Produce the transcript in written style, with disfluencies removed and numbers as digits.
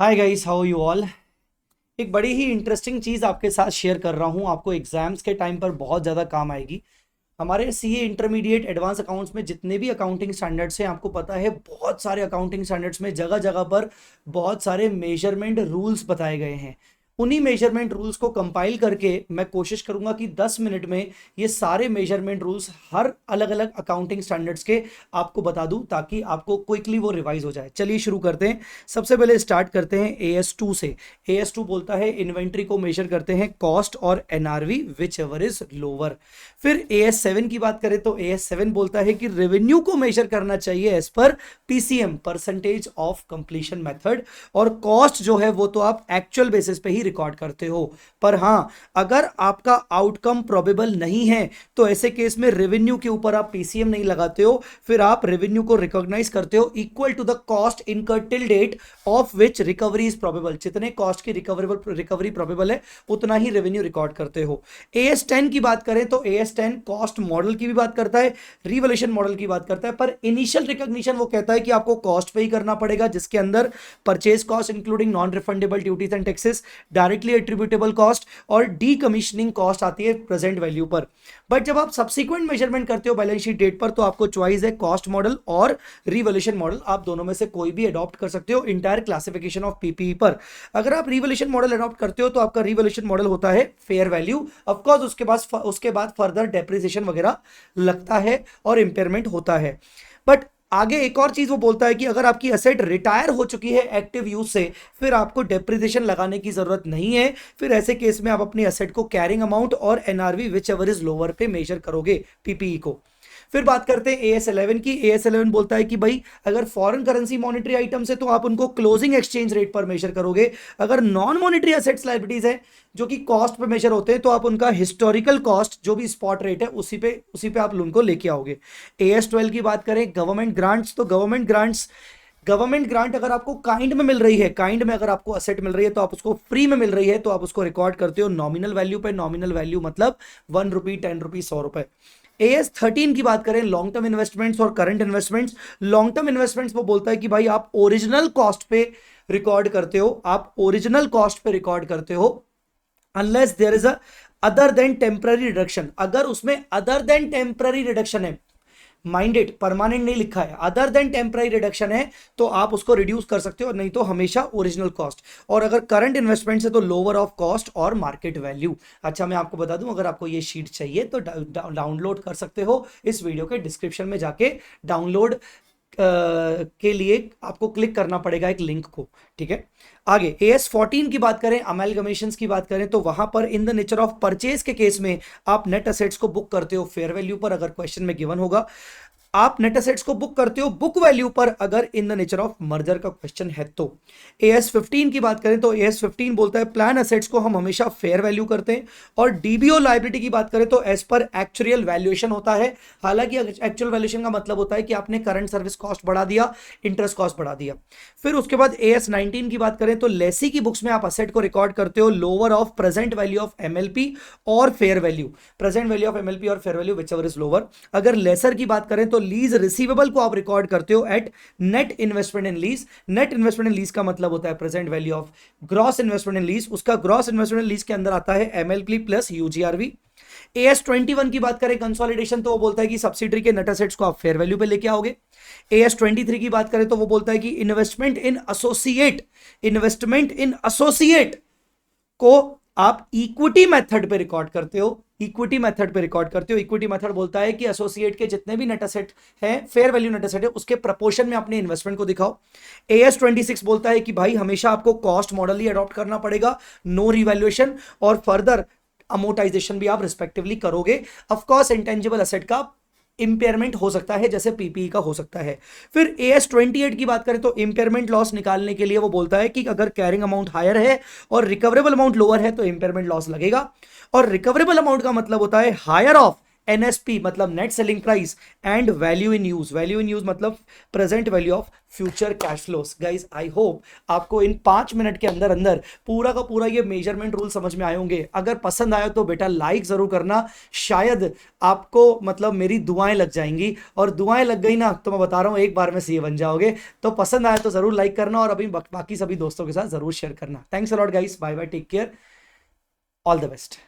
Hi guys, how you all. एक बड़ी ही interesting चीज़ आपके साथ शेयर कर रहा हूँ। आपको एग्जाम्स के टाइम पर बहुत ज़्यादा काम आएगी। हमारे सीए इंटरमीडिएट एडवांस अकाउंट्स में जितने भी अकाउंटिंग स्टैंडर्ड्स हैं, आपको पता है बहुत सारे अकाउंटिंग स्टैंडर्ड्स में जगह जगह पर बहुत सारे मेजरमेंट रूल्स बताए गए हैं। उन्हीं मेजरमेंट रूल्स को कंपाइल करके मैं कोशिश करूंगा कि 10 मिनट में ये सारे मेजरमेंट रूल्स हर अलग अलग अकाउंटिंग स्टैंडर्ड्स के आपको बता दूं, ताकि आपको क्विकली वो रिवाइज हो जाए। चलिए शुरू करते हैं। सबसे पहले स्टार्ट करते हैं AS2 से। AS2 बोलता है इन्वेंट्री को मेजर करते हैं कॉस्ट और NRV which ever is lower. फिर AS7 की बात करें तो AS7 बोलता है कि रेवेन्यू को मेजर करना चाहिए as per PCM, percentage of completion method. और कॉस्ट जो है वो तो आप एक्चुअल बेसिस पे ही रिकॉर्ड करते हो। पर हां, अगर आपका आउटकम प्रोबेबल नहीं है तो ऐसे केस में रेवेन्यू के ऊपर आप PCM नहीं लगाते हो, फिर आप रेवेन्यू को रिकॉग्नाइज करते हो equal to the cost incurred till date of which recovery is probable. जितने कॉस्ट की रिकवरी प्रोबेबल है उतना ही रेवेन्यू रिकॉर्ड करते हो। AS10 की बात करें तो AS10 कॉस्ट मॉडल की भी बात करता है, रिवोल्यूशन मॉडल की बात करता है, पर इनिशियल रिकॉग्निशन वो कहता है कि आपको कॉस्ट पे ही करना पड़ेगा, जिसके अंदर purchase cost including non refundable duties and taxes, directly attributable cost और डीकमीशनिंग कॉस्ट आती है प्रेजेंट वैल्यू पर। बट जब आप सब्सिक्वेंट मेजरमेंट करते हो बैलेंस शीट डेट पर, तो आपको चॉइस है कॉस्ट मॉडल और रिवोल्यूशन मॉडल। आप दोनों में से कोई भी अडॉप्ट कर सकते हो इंटायर क्लासिफिकेशन ऑफ PPE पर। अगर आप रिवोल्यूशन मॉडल अडॉप्ट करते हो तो आपका रिवोल्यूशन मॉडल होता है फेयर वैल्यू। ऑफकोर्स उसके बाद फर्दर डेप्रिसिएशन वगैरह लगता है और इंपेयरमेंट होता है। बट आगे एक और चीज वो बोलता है कि अगर आपकी असेट रिटायर हो चुकी है एक्टिव यूज से, फिर आपको डेप्रिसिएशन लगाने की जरूरत नहीं है। फिर ऐसे केस में आप अपनी असेट को कैरिंग अमाउंट और NRV which ever is lower पे मेजर करोगे PPE को। फिर बात करते हैं AS11 की। AS11 बोलता है कि भाई अगर फॉरेन करेंसी मॉनेटरी आइटम्स है तो आप उनको क्लोजिंग एक्सचेंज रेट पर मेजर करोगे। अगर नॉन मॉनेटरी असेट्स लायबिलिटीज है जो कि कॉस्ट पे मेजर होते हैं, तो आप उनका हिस्टोरिकल कॉस्ट जो भी स्पॉट रेट है उसी पे आप उनको लेके आओगे। AS12 की बात करें गवर्नमेंट ग्रांट्स, तो गवर्नमेंट ग्रांट अगर आपको काइंड में मिल रही है, काइंड में अगर आपको असेट मिल रही है तो आप उसको फ्री में मिल रही है तो आप उसको रिकॉर्ड करते हो नॉमिनल वैल्यू पे। नॉमिनल वैल्यू मतलब 1 रुपी, 10 रुपी, 100 रुपए। AS13 की बात करें लॉन्ग टर्म इन्वेस्टमेंट्स और current investments. Long term investments वो बोलता है कि भाई आप ओरिजिनल कॉस्ट पे रिकॉर्ड करते हो, आप ओरिजिनल कॉस्ट पे रिकॉर्ड करते हो unless there is a other than temporary reduction. अगर उसमें अदर देन टेम्पररी रिडक्शन है, माइंडेड परमानेंट नहीं लिखा है, अदर देन टेम्पररी रिडक्शन है, तो आप उसको रिड्यूस कर सकते हो, नहीं तो हमेशा ओरिजिनल कॉस्ट। और अगर करंट इन्वेस्टमेंट है तो लोअर ऑफ कॉस्ट और मार्केट वैल्यू। अच्छा, मैं आपको बता दूं, अगर आपको ये शीट चाहिए तो डाउनलोड कर सकते हो। इस वीडियो के डिस्क्रिप्शन में जाके डाउनलोड के लिए आपको क्लिक करना पड़ेगा एक लिंक को। ठीक है, आगे AS14 की बात करें, अमेलगमेशंस की बात करें, तो वहां पर in the nature of purchase के केस में आप नेट असेट्स को बुक करते हो फेयर वैल्यू पर, अगर क्वेश्चन में गिवन होगा। आप नेट असेट्स को बुक करते हो बुक वैल्यू पर अगर in the nature of merger का क्वेश्चन है तो। AS15 की बात करें तो AS15 बोलता है प्लान असेट्स को हम हमेशा फेयर वैल्यू करते हैं। और DBO लायबिलिटी की बात करें तो एज पर एक्चुअल वैल्यूएशन होता है। हालांकि एक्चुअल वैल्यूएशन का मतलब होता है कि आपने करंट सर्विस कॉस्ट बढ़ा दिया, इंटरेस्ट कॉस्ट बढ़ा दिया। फिर उसके बाद AS19 की बात करें तो लेसी की बुक्स में आप असेट को रिकॉर्ड करते हो lower of present value of MLP और fair value, present value of MLP और fair value which ever is lower. अगर लेसर की बात करें तो लीज रिसीवेबल को आप रिकॉर्ड करते हो at net investment in lease. Net investment in lease का मतलब होता है present value of gross investment in lease. उसका ग्रॉस इन्वेस्टमेंट इन लीज के अंदर आता है MLP प्लस UGRV। AS21 की बात करें कंसोलिडेशन, तो वो बोलता है कि सब्सिडरी के नेट असेट्स को आप फेयर वैल्यू पे लेके आओगे। AS23 की बात करें तो वो बोलता है कि इन्वेस्टमेंट इन एसोसिएट को आप इक्विटी मेथड पे रिकॉर्ड करते हो। इक्विटी मेथड बोलता है कि एसोसिएट के जितने भी नेट असेट है, फेयर वैल्यू नेट असेट है, उसके प्रपोर्शन में अपने इन्वेस्टमेंट को दिखाओ। AS26 बोलता है कि भाई हमेशा आपको कॉस्ट मॉडल ही अडॉप्ट करना पड़ेगा, नो रिवैल्यूएशन, और फर्दर अमोर्टाइजेशन भी आप रिस्पेक्टिवली करोगे। ऑफकोर्स इंटेंजिबल असेट का इंपेयरमेंट हो सकता है जैसे PPE का हो सकता है। फिर AS28 की बात करें तो इंपेयरमेंट लॉस निकालने के लिए वो बोलता है कि अगर कैरिंग अमाउंट हायर है और रिकवरेबल अमाउंट लोअर है तो इंपेयरमेंट लॉस लगेगा। और रिकवरेबल अमाउंट का मतलब होता है हायर ऑफ NSP मतलब net selling price, and value in use. Value in use मतलब present value of future cash flows. Guys I hope आपको इन 5 मिनट के अंदर अंदर पूरा का पूरा ये मेजरमेंट रूल समझ में आए होंगे। अगर पसंद आया तो बेटा लाइक जरूर करना, शायद आपको मतलब मेरी दुआएं लग जाएंगी, और दुआएं लग गई ना तो मैं बता रहा हूं एक बार में सीए बन जाओगे। तो पसंद आया तो जरूर लाइक करना, और अभी बाकी सभी दोस्तों के साथ जरूर शेयर करना। Thanks a lot guys, bye bye, take care, all the best.